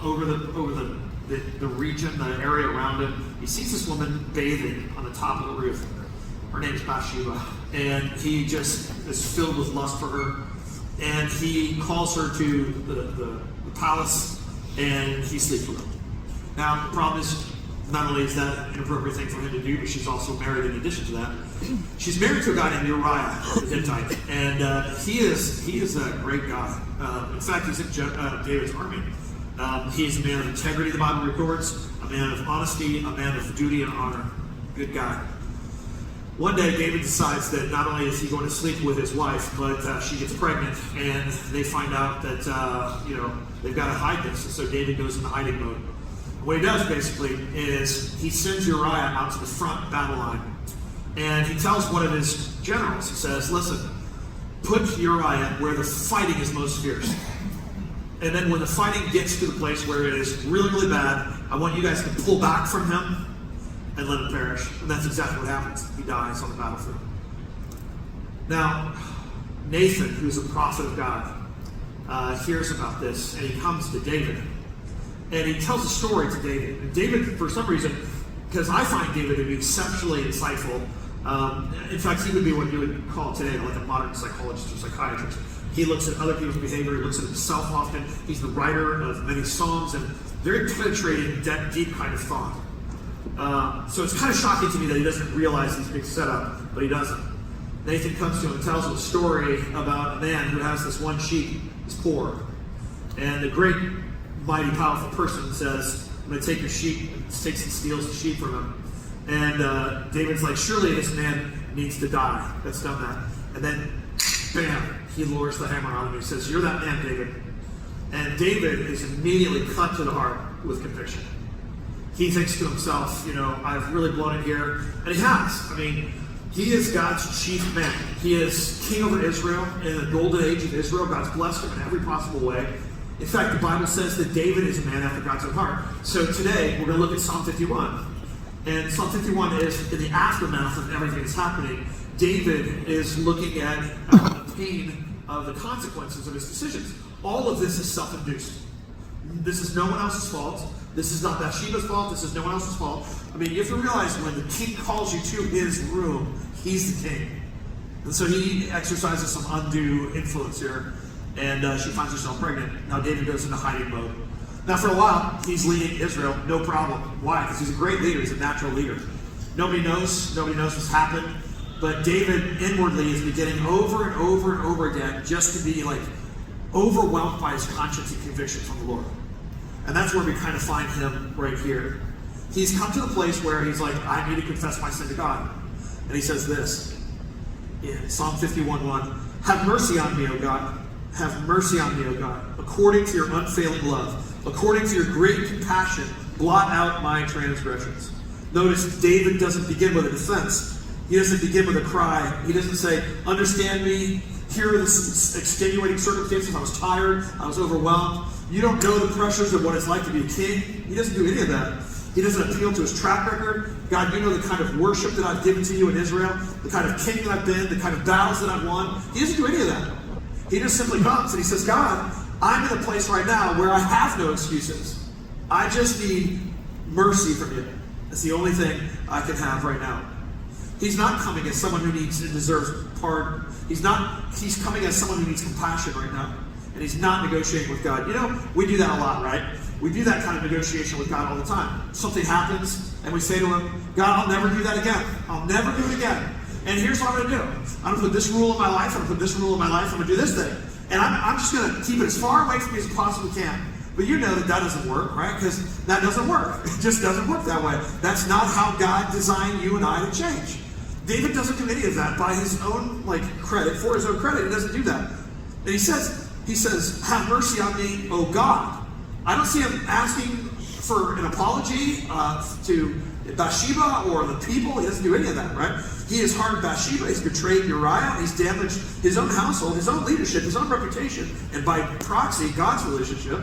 over the region, the area around him. He sees this woman bathing on the top of the roof. Her name is Bathsheba, and he just is filled with lust for her. And he calls her to the palace, and he sleeps with her. Now, the problem is, not only is that an inappropriate thing for him to do, but she's also married in addition to that. She's married to a guy named Uriah, the Hittite, and he is a great guy. In fact, he's in David's army. He's a man of integrity, the Bible records, a man of honesty, a man of duty and honor. Good guy. One day, David decides that not only is he going to sleep with his wife, but she gets pregnant, and they find out that they've got to hide this. And so David goes into hiding mode. What he does basically is he sends Uriah out to the front battle line, and he tells one of his generals, he says, listen, put Uriah where the fighting is most fierce. And then when the fighting gets to the place where it is really, really bad, I want you guys to pull back from him and let him perish. And that's exactly what happens. He dies on the battlefield. Now, Nathan, who's a prophet of God, hears about this, and he comes to David. And he tells a story to David. And David, for some reason, because I find David to be exceptionally insightful. In fact, he would be what you would call today like a modern psychologist or psychiatrist. He looks at other people's behavior. He looks at himself often. He's the writer of many songs and very penetrating, deep kind of thought. So it's kind of shocking to me that he doesn't realize he's being set up, but he doesn't. Nathan comes to him and tells him a story about a man who has this one sheep. He's poor. And the great, mighty, powerful person says, I'm going to take your sheep, and takes and steals the sheep from him. And David's like, surely this man needs to die. That's done that. And then, bam, he lowers the hammer on him. He says, you're that man, David. And David is immediately cut to the heart with conviction. He thinks to himself, I've really blown it here. And he has. I mean, he is God's chief man. He is king over Israel in the golden age of Israel. God's blessed him in every possible way. In fact, the Bible says that David is a man after God's own heart. So today, we're going to look at Psalm 51. And Psalm 51 is in the aftermath of everything that's happening. David is looking at the pain of the consequences of his decisions. All of this is self-induced. This is no one else's fault. This is not Bathsheba's fault. This is no one else's fault. I mean, you have to realize when the king calls you to his room, he's the king. And so he exercises some undue influence here. And she finds herself pregnant. Now David goes into hiding mode. Now for a while, he's leading Israel, no problem. Why? Because he's a great leader. He's a natural leader. Nobody knows what's happened. But David inwardly is beginning over and over and over again just to be like overwhelmed by his conscience and conviction from the Lord. And that's where we kind of find him right here. He's come to the place where he's like, I need to confess my sin to God. And he says this in Psalm 51:1, have mercy on me, O God. Have mercy on me, O God, according to your unfailing love. According to your great compassion, blot out my transgressions. Notice David doesn't begin with a defense. He doesn't begin with a cry. He doesn't say, understand me. Here are the extenuating circumstances. I was tired. I was overwhelmed. You don't know the pressures of what it's like to be a king. He doesn't do any of that. He doesn't appeal to his track record. God, you know the kind of worship that I've given to you in Israel, the kind of king that I've been, the kind of battles that I've won. He doesn't do any of that. He just simply comes and he says, God, I'm in a place right now where I have no excuses. I just need mercy from you. That's the only thing I can have right now. He's not coming as someone who needs and deserves pardon. He's coming as someone who needs compassion right now. And he's not negotiating with God. We do that a lot, right? We do that kind of negotiation with God all the time. Something happens, and we say to him, God, I'll never do that again. I'll never do it again. And here's what I'm going to do. I'm going to put this rule in my life. I'm going to put this rule in my life. I'm going to do this thing. And I'm just going to keep it as far away from me as I possibly can. But you know that doesn't work, right? Because that doesn't work. It just doesn't work that way. That's not how God designed you and I to change. David doesn't do any of that by his own credit. For his own credit, he doesn't do that. And he says, have mercy on me, O God. I don't see him asking for an apology to Bathsheba or the people. He doesn't do any of that, right? He has harmed Bathsheba. He's betrayed Uriah. He's damaged his own household, his own leadership, his own reputation, and by proxy, God's relationship.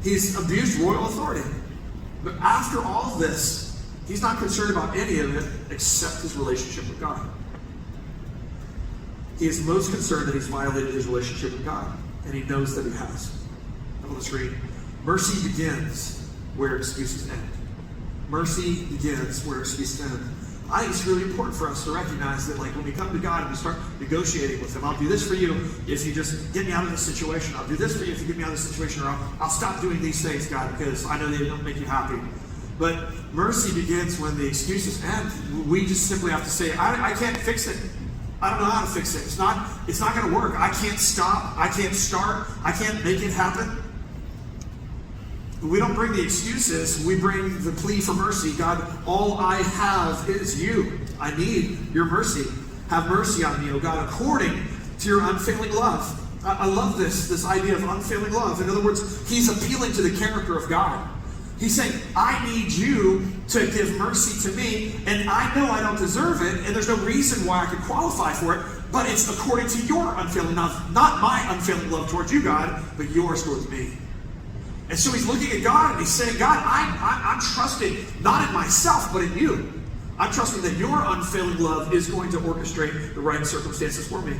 He's abused royal authority. But after all of this, he's not concerned about any of it except his relationship with God. He is most concerned that he's violated his relationship with God, and he knows that he has. Now let's read Mercy begins where excuses end. Mercy begins where excuses end. I think it's really important for us to recognize that, like, when we come to God and we start negotiating with Him, I'll do this for you if you just get me out of this situation. I'll do this for you if you get me out of this situation, or I'll stop doing these things, God, because I know they don't make you happy. But mercy begins when the excuses end. We just simply have to say, I can't fix it. I don't know how to fix it. It's not going to work. I can't stop. I can't start. I can't make it happen. We don't bring the excuses. We bring the plea for mercy. God, all I have is you. I need your mercy. Have mercy on me, O God, according to your unfailing love. I love this idea of unfailing love. In other words, he's appealing to the character of God. He's saying, I need you to give mercy to me, and I know I don't deserve it, and there's no reason why I could qualify for it, but it's according to your unfailing love. Not my unfailing love towards you, God, but yours towards me. And so he's looking at God and he's saying, God, I'm trusting not in myself, but in you. I'm trusting that your unfailing love is going to orchestrate the right circumstances for me.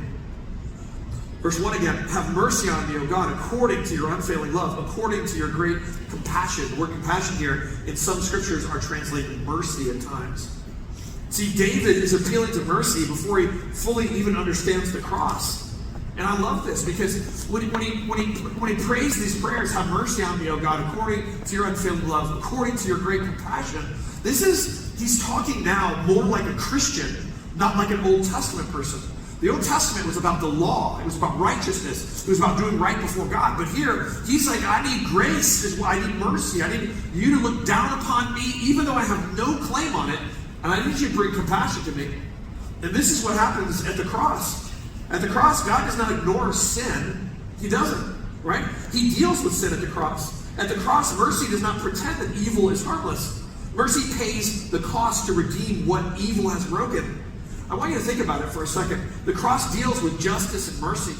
Verse 1 again, have mercy on me, O God, according to your unfailing love, according to your great compassion. The word compassion here in some scriptures are translated mercy at times. See, David is appealing to mercy before he fully even understands the cross. And I love this because when he prays these prayers, have mercy on me, O God, according to your unfailing love, according to your great compassion, he's talking now more like a Christian, not like an Old Testament person. The Old Testament was about the law. It was about righteousness. It was about doing right before God. But here, he's like, I need grace. I need mercy. I need you to look down upon me, even though I have no claim on it. And I need you to bring compassion to me. And this is what happens at the cross. At the cross, God does not ignore sin. He doesn't, right? He deals with sin at the cross. At the cross, mercy does not pretend that evil is harmless. Mercy pays the cost to redeem what evil has broken. I want you to think about it for a second. The cross deals with justice and mercy.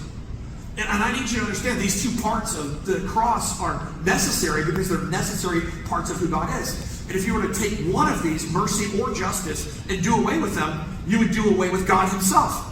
And I need you to understand these two parts of the cross are necessary because they're necessary parts of who God is. And if you were to take one of these, mercy or justice, and do away with them, you would do away with God himself.